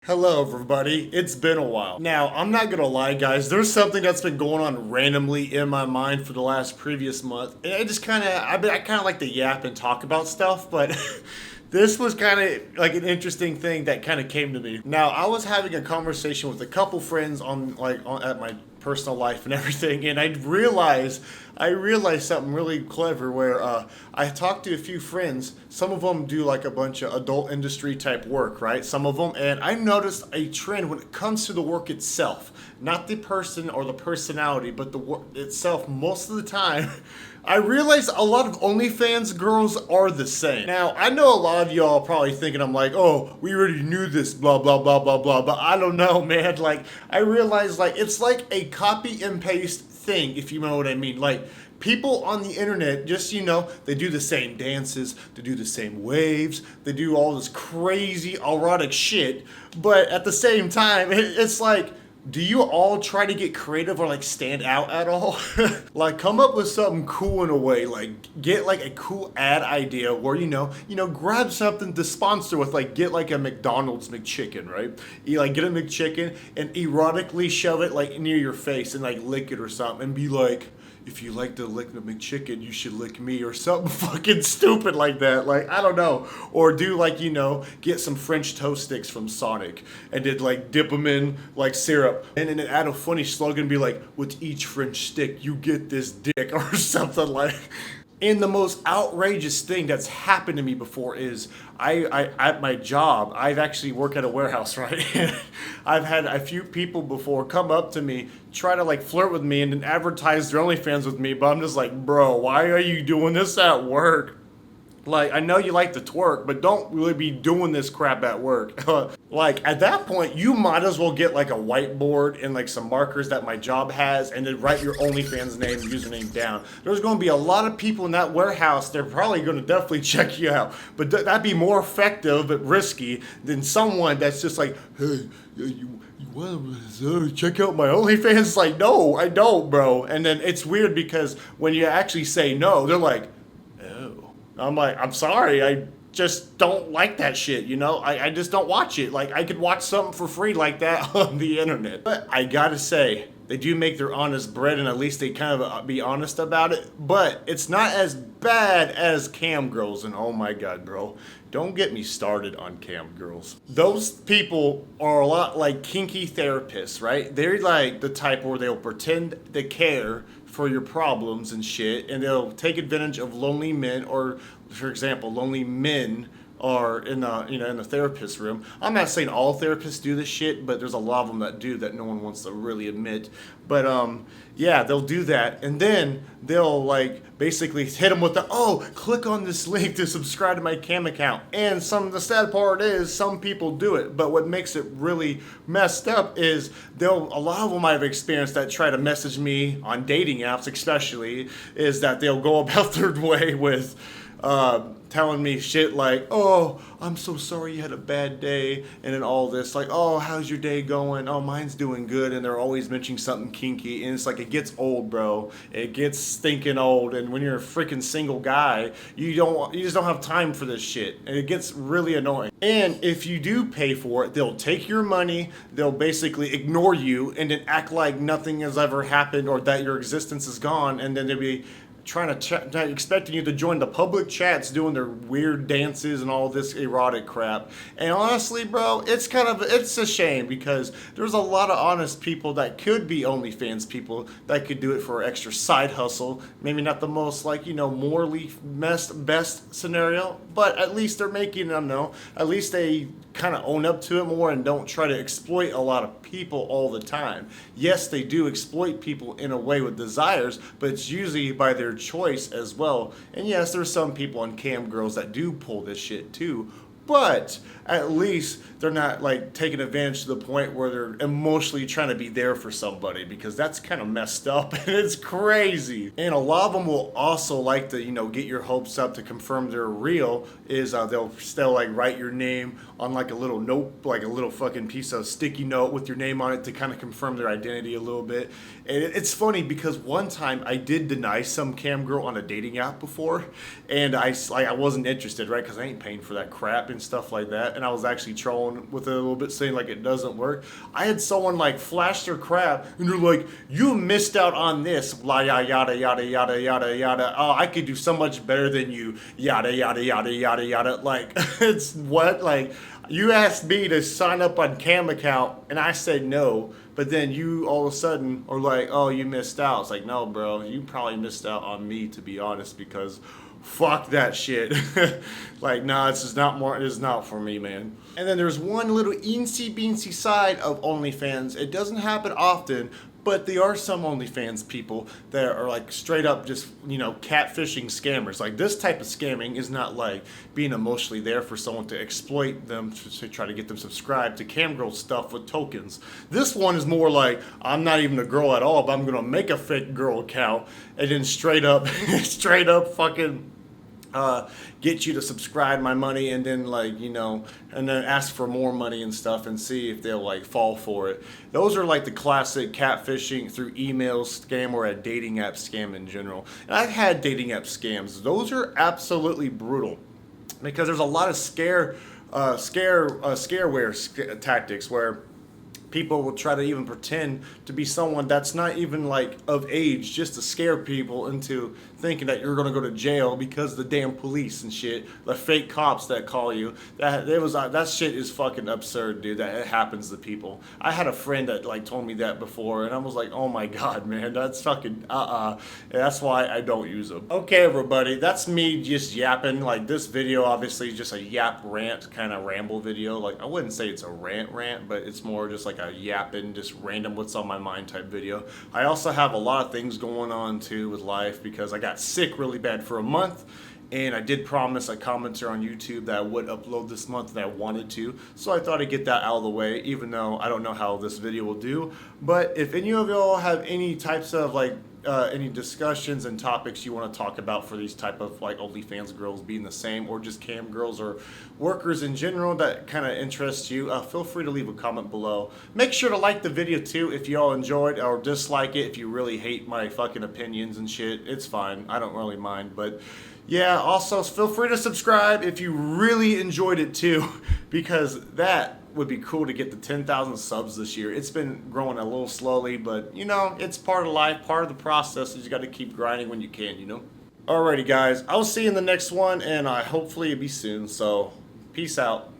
Hello everybody, it's been a while. Now, I'm not gonna lie guys, there's something that's been going on randomly in my mind for the last previous month. And I kinda like to yap and talk about stuff, but this was kind of like an interesting thing that kind of came to me. Now, I was having a conversation with a couple friends at my personal life and everything, and I realized something really clever where I talked to a few friends. Some of them do like a bunch of adult industry type work, right? Some of them, and I noticed a trend when it comes to the work itself, not the person or the personality, but the work itself. Most of the time, I realize a lot of OnlyFans girls are the same. Now, I know a lot of y'all probably thinking I'm like, oh, we already knew this, blah, blah, blah, blah, blah, but I don't know, man. Like, I realize, like, it's like a copy and paste thing, if you know what I mean. Like, people on the internet, just, they do the same dances, they do the same waves, they do all this crazy erotic shit, but at the same time, it's like, do you all try to get creative or like stand out at all? Like come up with something cool in a way, like get like a cool ad idea where grab something to sponsor with, like get like a McDonald's McChicken, right? You like get a McChicken and erotically shove it like near your face and like lick it or something and be like, if you like to lick the McChicken, you should lick me, or something fucking stupid like that. Like, I don't know. Or do like, get some French toast sticks from Sonic and then like dip them in like syrup. And then add a funny slogan, be like, with each French stick, you get this dick, or something like. And the most outrageous thing that's happened to me before is I at my job, I've actually worked at a warehouse, right? I've had a few people before come up to me, try to like flirt with me and then advertise their OnlyFans with me, but I'm just like, bro, why are you doing this at work? Like, I know you like to twerk, but don't really be doing this crap at work. Like, at that point, you might as well get like a whiteboard and like some markers that my job has and then write your OnlyFans name and username down. There's going to be a lot of people in that warehouse. They're probably going to definitely check you out. But that'd be more effective but risky than someone that's just like, hey, you want to check out my OnlyFans? It's like, no, I don't, bro. And then it's weird because when you actually say no, they're like, oh. I'm like, I'm sorry, I just don't like that shit, I just don't watch it. Like, I could watch something for free like that on the internet. But I gotta say, they do make their honest bread, and at least they kind of be honest about it. But it's not as bad as cam girls, and oh my god, bro. Don't get me started on cam girls. Those people are a lot like kinky therapists, right? They're like the type where they'll pretend they care for your problems and shit, and they'll take advantage of lonely men, or for example, lonely men are in the therapist room. I'm not saying all therapists do this shit, but there's a lot of them that do that no one wants to really admit. But yeah, they'll do that, and then they'll like basically hit them with click on this link to subscribe to my cam account. And the sad part is some people do it, but what makes it really messed up is a lot of them I've experienced that try to message me on dating apps, especially, is that they'll go about their way with telling me shit like, oh, I'm so sorry you had a bad day, and then all this, like, oh, how's your day going? Oh, mine's doing good, and they're always mentioning something kinky, and it's like, it gets old, bro. It gets stinking old, and when you're a freaking single guy, you just don't have time for this shit, and it gets really annoying. And if you do pay for it, they'll take your money, they'll basically ignore you, and then act like nothing has ever happened, or that your existence is gone, and then they'll be expecting you to join the public chats doing their weird dances and all this erotic crap. And honestly, bro, it's a shame because there's a lot of honest people that could be OnlyFans people that could do it for an extra side hustle. Maybe not the most morally best scenario, but at least they're making, at least they kind of own up to it more and don't try to exploit a lot of people all the time. Yes, they do exploit people in a way with desires, but it's usually by their choice as well. And yes, there's some people on cam girls that do pull this shit too, but at least they're not like taking advantage to the point where they're emotionally trying to be there for somebody, because that's kind of messed up and it's crazy. And a lot of them will also like to get your hopes up to confirm they're real, is they'll still like write your name on like a little note, like a little fucking piece of sticky note with your name on it to kind of confirm their identity a little bit. And it's funny because one time I did deny some cam girl on a dating app before, and I wasn't interested, right, because I ain't paying for that crap. And and stuff like that, and I was actually trolling with it a little bit, saying like it doesn't work. I had someone like flash their crap, and they're like, "You missed out on this, la yada yada yada yada yada yada. Oh, I could do so much better than you, yada yada yada yada yada." Like, it's what? Like, you asked me to sign up on Cam account, and I said no. But then you all of a sudden are like, "Oh, you missed out." It's like, no, bro, you probably missed out on me, to be honest, because fuck that shit. Like, nah, it's just not more. It is not for me, man. And then there's one little eensy beensy side of OnlyFans. It doesn't happen often, but there are some OnlyFans people that are like straight up just, you know, catfishing scammers. Like, this type of scamming is not like being emotionally there for someone to exploit them to try to get them subscribed to camgirl stuff with tokens. This one is more like, I'm not even a girl at all, but I'm gonna make a fake girl account and then straight up fucking get you to subscribe my money, and then, like, you know, and then ask for more money and stuff and see if they'll like fall for it. Those are like the classic catfishing through email scam, or a dating app scam in general. And I've had dating app scams. Those are absolutely brutal, because there's a lot of scareware tactics where people will try to even pretend to be someone that's not even like of age, just to scare people into thinking that you're gonna go to jail because the damn police and shit, the fake cops that call you. That shit is fucking absurd, dude. That it happens to people. I had a friend that like told me that before, and I was like, oh my god, man, that's fucking That's why I don't use them. Okay, everybody, that's me just yapping. Like, this video obviously is just a yap rant kind of ramble video. Like, I wouldn't say it's a rant, but it's more just like a yapping, just random what's on my mind type video. I also have a lot of things going on too with life, because I got sick really bad for a month, and I did promise a commenter on YouTube that I would upload this month, and I wanted to, so I thought I'd get that out of the way, even though I don't know how this video will do. But if any of y'all have any types of like any discussions and topics you want to talk about for these type of like OnlyFans girls being the same, or just cam girls or workers in general that kind of interests you, feel free to leave a comment below. Make sure to like the video too if y'all enjoyed, or dislike it if you really hate my fucking opinions and shit. It's fine, I don't really mind. But yeah, also feel free to subscribe if you really enjoyed it too, because that would be cool to get the 10,000 subs this year. It's been growing a little slowly, but you know, it's part of life, part of the process. You just got to keep grinding when you can, you know. Alrighty guys, I'll see you in the next one, and hopefully it'll be soon. So peace out.